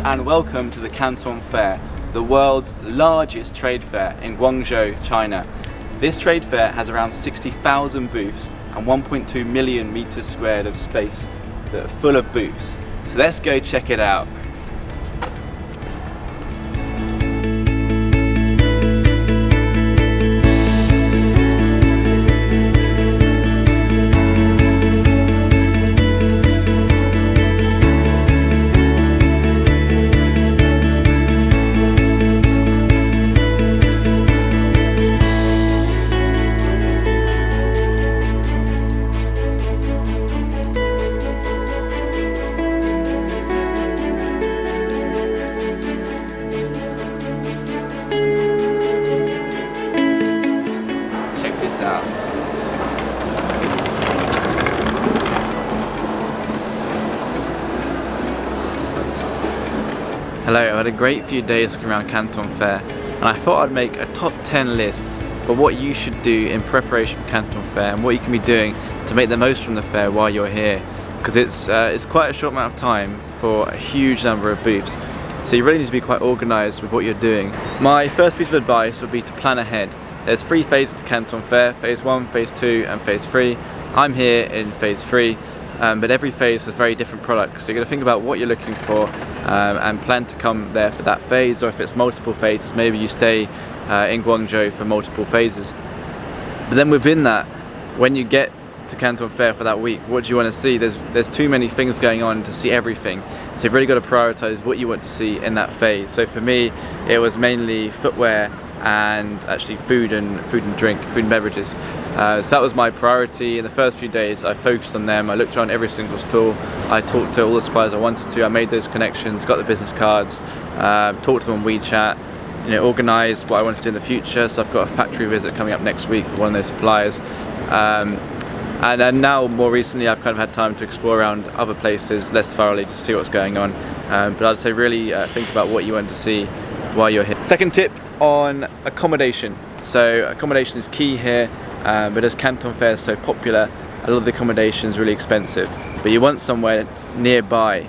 and welcome to the Canton Fair, the world's largest trade fair in Guangzhou, China. This trade fair has around 60,000 booths and 1.2 million meters squared of space that are full of booths. So let's go check it out. Hello, I had a great few days looking around Canton Fair and I thought I'd make a top 10 list for what you should do in preparation for Canton Fair and what you can be doing to make the most from the fair while you're here, because it's quite a short amount of time for a huge number of booths, so you really need to be quite organised with what you're doing. My first piece of advice would be to plan ahead. There's 3 phases to Canton Fair: phase 1, phase 2 and phase 3. I'm here in phase 3. But every phase has very different products, so you're going to think about what you're looking for and plan to come there for that phase, or if it's multiple phases, maybe you stay in Guangzhou for multiple phases. But then within that, when you get to Canton Fair for that week, what do you want to see? There's too many things going on to see everything, so you've really got to prioritize what you want to see in that phase. So for me, it was mainly footwear and actually food and beverages. So that was my priority. In the first few days I focused on them. I looked around every single stall, I talked to all the suppliers I wanted to, I made those connections, got the business cards, talked to them on WeChat, organised what I wanted to do in the future. So I've got a factory visit coming up next week with one of those suppliers. And now more recently I've kind of had time to explore around other places less thoroughly to see what's going on. But I'd say really think about what you want to see while you're here. Second tip on accommodation. So accommodation is key here, but as Canton Fair is so popular, a lot of the accommodation is really expensive, but you want somewhere nearby.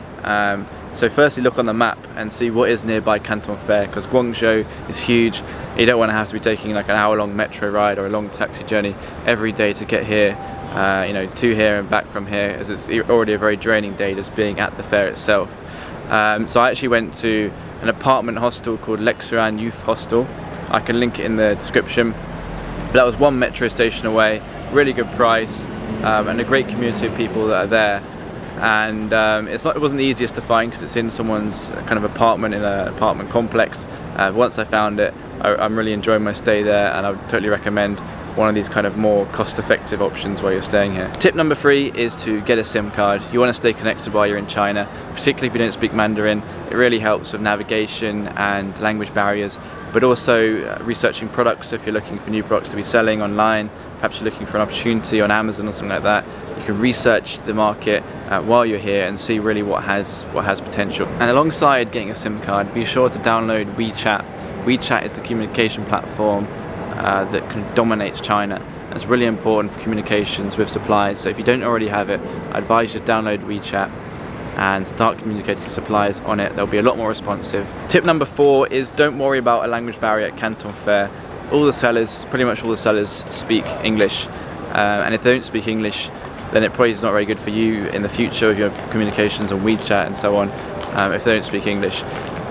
So firstly look on the map and see what is nearby Canton Fair, because Guangzhou is huge. You don't want to have to be taking like an hour-long metro ride or a long taxi journey every day to get here, to here and back from here, as it's already a very draining day just being at the fair itself. So I actually went to an apartment hostel called Lexuan Youth Hostel. I can link it in the description. But that was 1 metro station away, really good price, and a great community of people that are there. And it wasn't the easiest to find because it's in someone's kind of apartment in an apartment complex. Once I found it, I'm really enjoying my stay there, and I would totally recommend one of these kind of more cost-effective options while you're staying here. Tip number 3 is to get a SIM card. You want to stay connected while you're in China, particularly if you don't speak Mandarin. It really helps with navigation and language barriers, but also researching products. So if you're looking for new products to be selling online, perhaps you're looking for an opportunity on Amazon or something like that, you can research the market while you're here and see really what has potential. And alongside getting a SIM card, be sure to download WeChat. WeChat is the communication platform that kind of dominates China. It's really important for communications with suppliers, so if you don't already have it, I advise you to download WeChat and start communicating with suppliers on it. They'll be a lot more responsive. Tip number 4 is don't worry about a language barrier at Canton Fair. Pretty much all the sellers speak English, and if they don't speak English, then it probably is not very good for you in the future with your communications on WeChat and so on, if they don't speak English.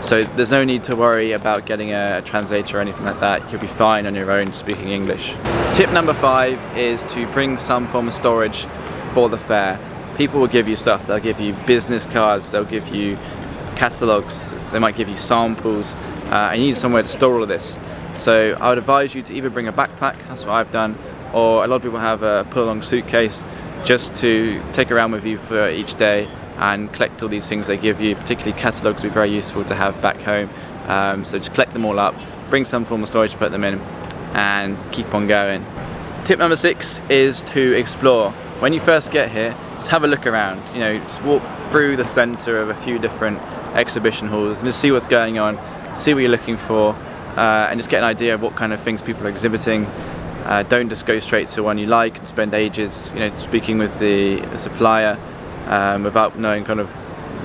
So there's no need to worry about getting a translator or anything like that. You'll be fine on your own speaking English. Tip number 5 is to bring some form of storage for the fair. People will give you stuff. They'll give you business cards, they'll give you catalogs, they might give you samples, and you need somewhere to store all of this. So I would advise you to either bring a backpack, that's what I've done, or a lot of people have a pull-along suitcase just to take around with you for each day and collect all these things they give you. Particularly catalogs would be very useful to have back home. So just collect them all up, bring some form of storage to put them in, and keep on going. Tip number 6 is to explore. When you first get here, just have a look around. Just walk through the centre of a few different exhibition halls and just see what's going on, see what you're looking for, and just get an idea of what kind of things people are exhibiting. Don't just go straight to one you like and spend ages, speaking with the supplier without knowing kind of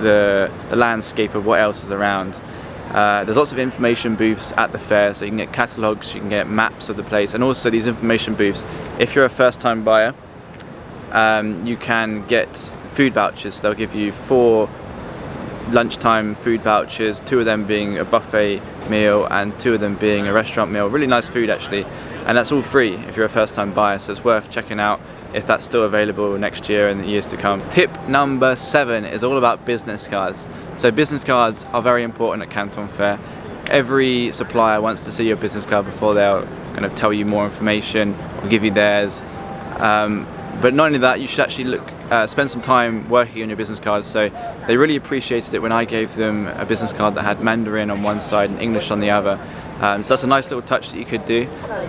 the landscape of what else is around. There's lots of information booths at the fair, so you can get catalogues, you can get maps of the place, and also these information booths, if you're a first-time buyer, you can get food vouchers. They'll give you 4 lunchtime food vouchers, 2 of them being a buffet meal and 2 of them being a restaurant meal. Really nice food actually, and that's all free if you're a first-time buyer, so it's worth checking out if that's still available next year and the years to come. Tip number 7 is all about business cards. So business cards are very important at Canton Fair. Every supplier wants to see your business card before they'll kind of tell you more information or give you theirs. But not only that, you should actually spend some time working on your business cards. So they really appreciated it when I gave them a business card that had Mandarin on one side and English on the other. So that's a nice little touch that you could do.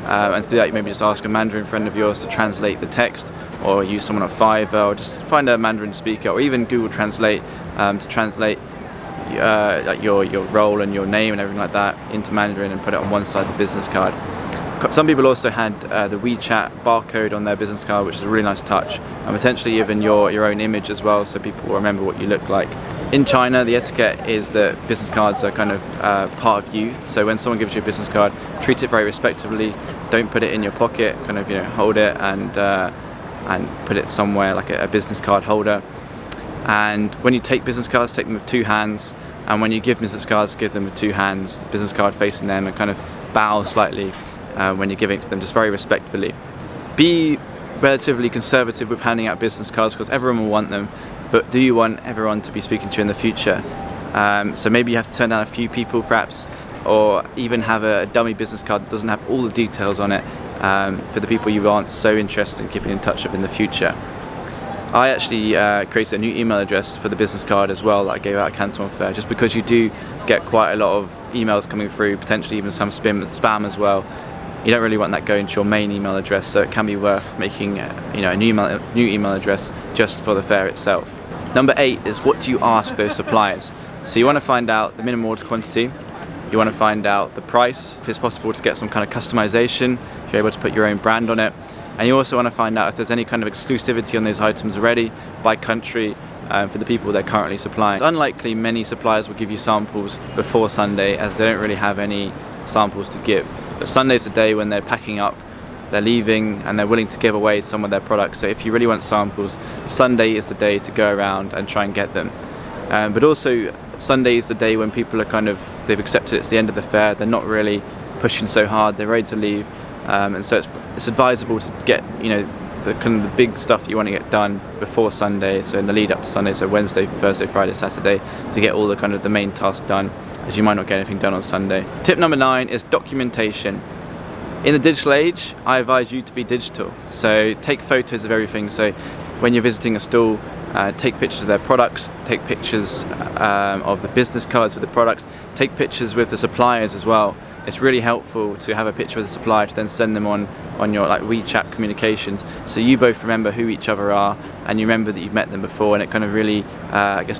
And to do that, you maybe just ask a Mandarin friend of yours to translate the text, or use someone at Fiverr, or just find a Mandarin speaker, or even Google Translate to translate your role and your name and everything like that into Mandarin and put it on one side of the business card. Some people also had the WeChat barcode on their business card, which is a really nice touch, and potentially even your own image as well, so people will remember what you look like. In China, the etiquette is that business cards are kind of part of you. So when someone gives you a business card, treat it very respectfully. Don't put it in your pocket. Kind of, hold it and put it somewhere like a business card holder. And when you take business cards, take them with 2 hands. And when you give business cards, give them with 2 hands. The business card facing them, and kind of bow slightly when you're giving it to them, just very respectfully. Be relatively conservative with handing out business cards because everyone will want them. But do you want everyone to be speaking to you in the future? So maybe you have to turn down a few people perhaps, or even have a dummy business card that doesn't have all the details on it for the people you aren't so interested in keeping in touch with in the future. I actually created a new email address for the business card as well that I gave out at Canton Fair, just because you do get quite a lot of emails coming through, potentially even some spam as well. You don't really want that going to your main email address, so it can be worth making a new email address just for the fair itself. Number 8 is, what do you ask those suppliers? So you want to find out the minimum order quantity, you want to find out the price, if it's possible to get some kind of customization, if you're able to put your own brand on it, and you also want to find out if there's any kind of exclusivity on those items already by country for the people they're currently supplying. It's unlikely many suppliers will give you samples before Sunday, as they don't really have any samples to give. But Sunday's the day when they're packing up, they're leaving, and they're willing to give away some of their products. So if you really want samples, Sunday is the day to go around and try and get them. But also Sunday is the day when people are they've accepted it's the end of the fair, they're not really pushing so hard, they're ready to leave, and so it's advisable to get the big stuff you want to get done before Sunday, so in the lead up to Sunday, so Wednesday, Thursday, Friday, Saturday, to get all the main tasks done, as you might not get anything done on Sunday. Tip number 9 is documentation. In the digital age, I advise you to be digital. So take photos of everything. So when you're visiting a stall, take pictures of their products, take pictures of the business cards with the products, take pictures with the suppliers as well. It's really helpful to have a picture of the supplier to then send them on your WeChat communications, so you both remember who each other are and you remember that you've met them before, and it kind of really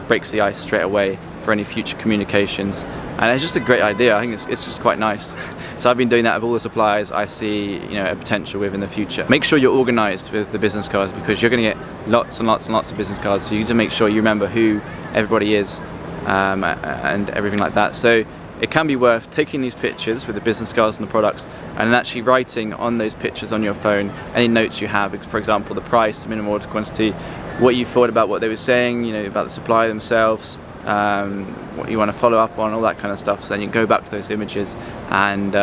breaks the ice straight away for any future communications. And it's just a great idea. I think it's just quite nice. So I've been doing that with all the suppliers I see a potential with in the future. Make sure you're organised with the business cards, because you're going to get lots and lots and lots of business cards, so you need to make sure you remember who everybody is and everything like that. So it can be worth taking these pictures with the business cards and the products, and then actually writing on those pictures on your phone any notes you have, for example the price, the minimum order quantity, what you thought about what they were saying, about the supplier themselves, what you want to follow up on, all that kind of stuff. So then you can go back to those images and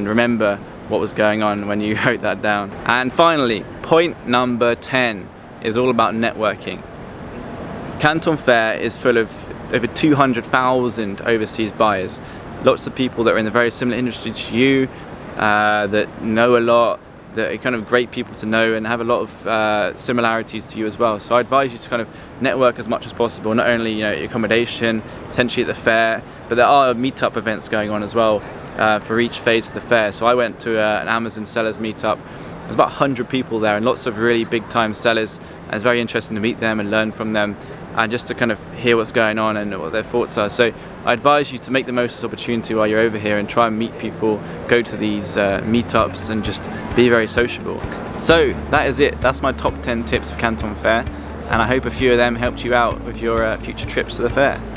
remember what was going on when you wrote that down. And finally, point number 10 is all about networking. Canton Fair is full of over 200,000 overseas buyers. Lots of people that are in a very similar industry to you, that know a lot, that are kind of great people to know and have a lot of similarities to you as well. So I advise you to kind of network as much as possible, not only your accommodation, potentially at the fair, but there are meetup events going on as well for each phase of the fair. So I went to an Amazon sellers meetup. There's about 100 people there and lots of really big time sellers, and it's very interesting to meet them and learn from them, and just to kind of hear what's going on and what their thoughts are. So I advise you to make the most of this opportunity while you're over here and try and meet people, go to these meetups and just be very sociable. So that is it. That's my top 10 tips for Canton Fair. and I hope a few of them helped you out with your future trips to the fair.